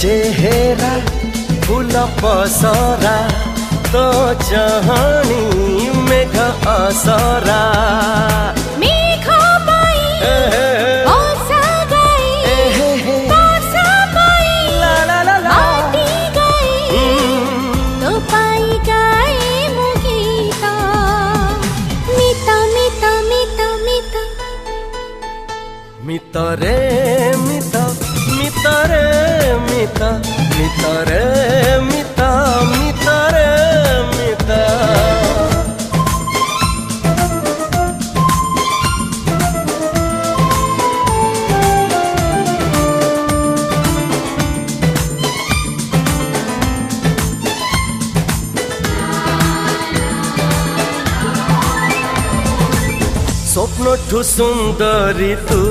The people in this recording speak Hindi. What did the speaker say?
चेहरा फूल पसरा तो चाहनी मेघ असरा मेघ पाई वर्षा गई वर्षा पाई माटी गई तो पाई गई मु गीत मित मित मित मित मित रे मित मित रे मित मित रे मित मित रे मित स्वप्न ठु सुंदरी तू